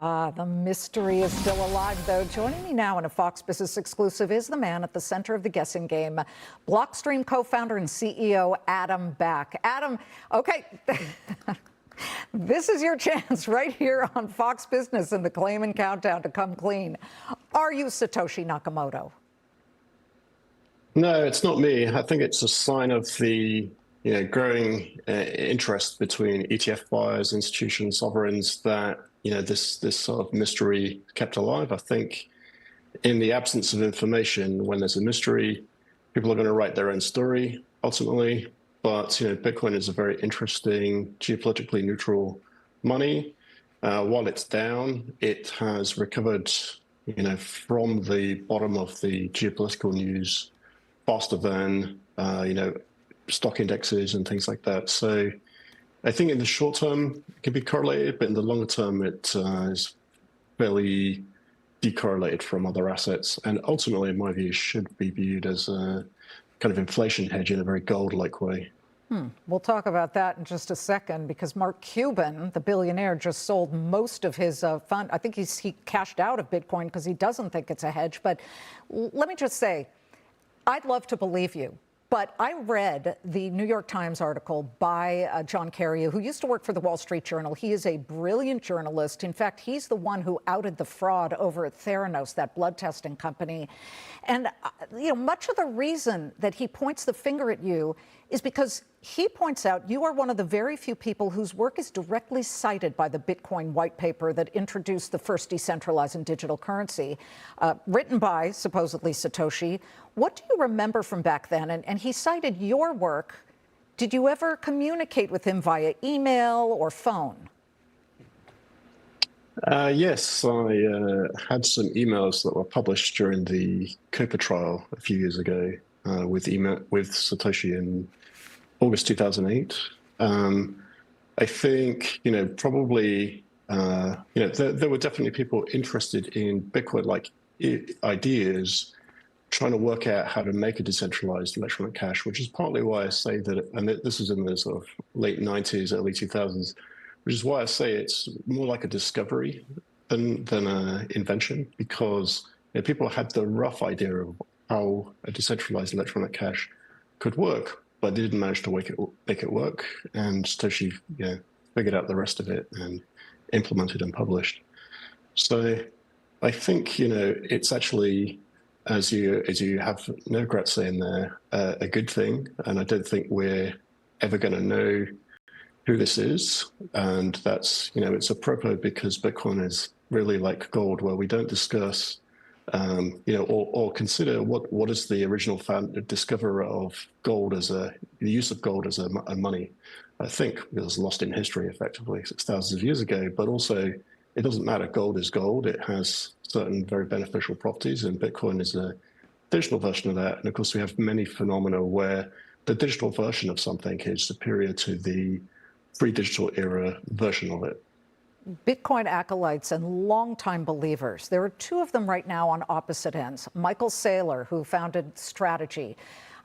The mystery is still alive, though. Joining me now in a Fox Business exclusive is the man at the center of the guessing game, Blockstream co-founder and CEO Adam Back. Adam, okay, this is your chance right here on Fox Business in the Claman Countdown to come clean. Are you Satoshi Nakamoto? No, it's not me. I think it's a sign of the growing interest between ETF buyers, institutions, sovereigns that this sort of mystery kept alive. I think in the absence of information, when there's a mystery, people are going to write their own story ultimately. But Bitcoin is a very interesting, geopolitically neutral money. While it's down, it has recovered, from the bottom of the geopolitical news faster than stock indexes and things like that. So I think in the short term it can be correlated, but in the longer term it is fairly decorrelated from other assets, and ultimately, in my view, should be viewed as a kind of inflation hedge in a very gold-like way. We'll talk about that in just a second, because Mark Cuban, the billionaire, just sold most of his fund. I think he cashed out of Bitcoin because he doesn't think it's a hedge. But let me just say, I'd love to believe you. But I read the New York Times article by John Kerry, who used to work for the Wall Street Journal. He is a brilliant journalist. In fact, he's the one who outed the fraud over at Theranos, that blood testing company. And, much of the reason that he points the finger at you is because he points out you are one of the very few people whose work is directly cited by the Bitcoin white paper that introduced the first decentralized and digital currency, written by, supposedly, Satoshi. What do you remember from back then? And he cited your work. Did you ever communicate with him via email or phone? Yes, I had some emails that were published during the Cooper trial a few years ago with Satoshi in August 2008. I think, probably, there were definitely people interested in Bitcoin-like ideas, trying to work out how to make a decentralized electronic cash, which is partly why I say that, and this was in the sort of late 90s, early 2000s, which is why I say it's more like a discovery than an invention, because people had the rough idea of how a decentralized electronic cash could work, but they didn't manage to make it work. And Satoshi figured out the rest of it and implemented and published. So I think it's actually, as you have no regrets saying there, a good thing. And I don't think we're ever going to know who this is. And that's, it's appropriate because Bitcoin is really like gold, where we don't discuss, or consider what is the original discoverer of gold as the use of gold as a money. I think it was lost in history effectively thousands of years ago, but also it doesn't matter. Gold is gold. It has certain very beneficial properties, and Bitcoin is a digital version of that. And of course, we have many phenomena where the digital version of something is superior to the pre-digital era version of it. Bitcoin acolytes and longtime believers. There are two of them right now on opposite ends. Michael Saylor, who founded Strategy.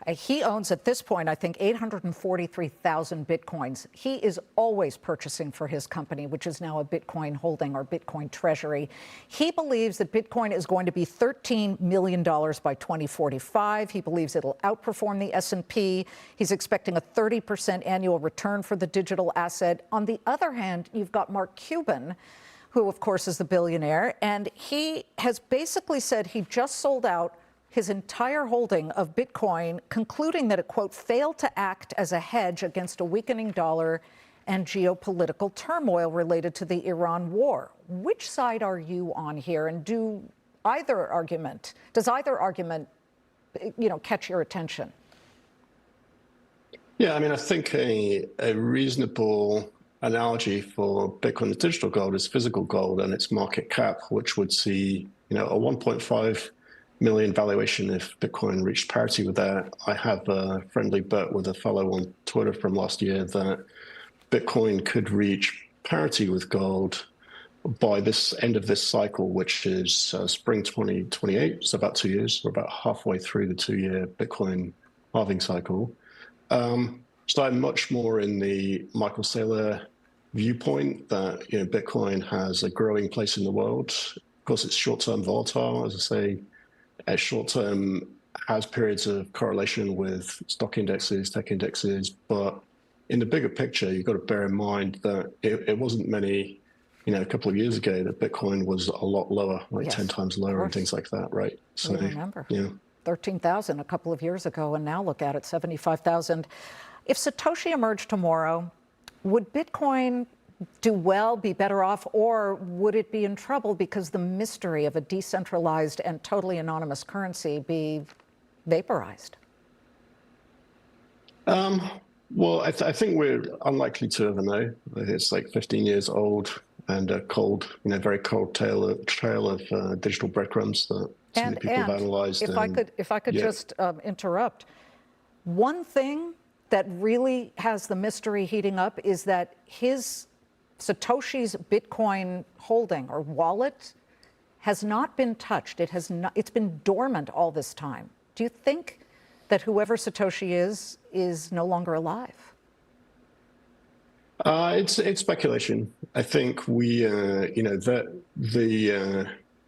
He owns, at this point, I think, 843,000 Bitcoins. He is always purchasing for his company, which is now a Bitcoin holding or Bitcoin treasury. He believes that Bitcoin is going to be $13 million by 2045. He believes it'll outperform the S&P. He's expecting a 30% annual return for the digital asset. On the other hand, you've got Mark Cuban, who, of course, is the billionaire, and he has basically said he just sold out his entire holding of Bitcoin, concluding that it, quote, failed to act as a hedge against a weakening dollar and geopolitical turmoil related to the Iran war. Which side are you on here? And does either argument, catch your attention? Yeah, I mean, I think a reasonable analogy for Bitcoin as digital gold is physical gold and its market cap, which would see, a 1.5 million valuation if Bitcoin reached parity with that. I have a friendly bet with a fellow on Twitter from last year that Bitcoin could reach parity with gold by this end of this cycle, which is spring 2028. So about 2 years. We're about halfway through the 2-year Bitcoin halving cycle. So I'm much more in the Michael Saylor viewpoint that Bitcoin has a growing place in the world. Of course, it's short-term volatile, as I say. Short-term has periods of correlation with stock indexes, tech indexes, but in the bigger picture, you've got to bear in mind that it wasn't many, a couple of years ago that Bitcoin was a lot lower, like Yes, 10 times lower and things like that, right? So, we remember. yeah. 13,000 a couple of years ago, and now look at it, 75,000. If Satoshi emerged tomorrow, would Bitcoin do well, be better off, or would it be in trouble because the mystery of a decentralized and totally anonymous currency be vaporized? Well, I think we're unlikely to ever know. It's like 15 years old and a cold, very cold trail of digital breadcrumbs that so many people have analyzed. If I could just interrupt, one thing that really has the mystery heating up is that Satoshi's Bitcoin holding or wallet has not been touched. It's been dormant all this time. Do you think that whoever Satoshi is no longer alive? It's speculation. I think that the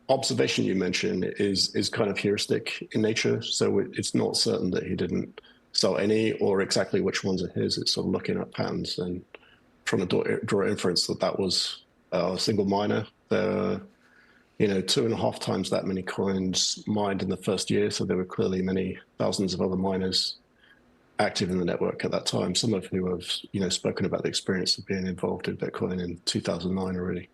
observation you mentioned is kind of heuristic in nature. So it's not certain that he didn't sell any or exactly which ones are his. It's sort of looking at patterns and trying to draw inference that was a single miner. There are 2.5 times that many coins mined in the first year. So there were clearly many thousands of other miners active in the network at that time, some of who have spoken about the experience of being involved in Bitcoin in 2009 already.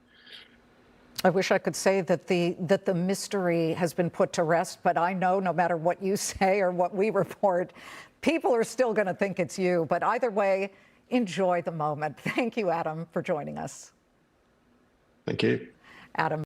I wish I could say that the mystery has been put to rest, but I know no matter what you say or what we report, people are still going to think it's you. But either way, enjoy the moment. Thank you, Adam, for joining us. Thank you. Adam.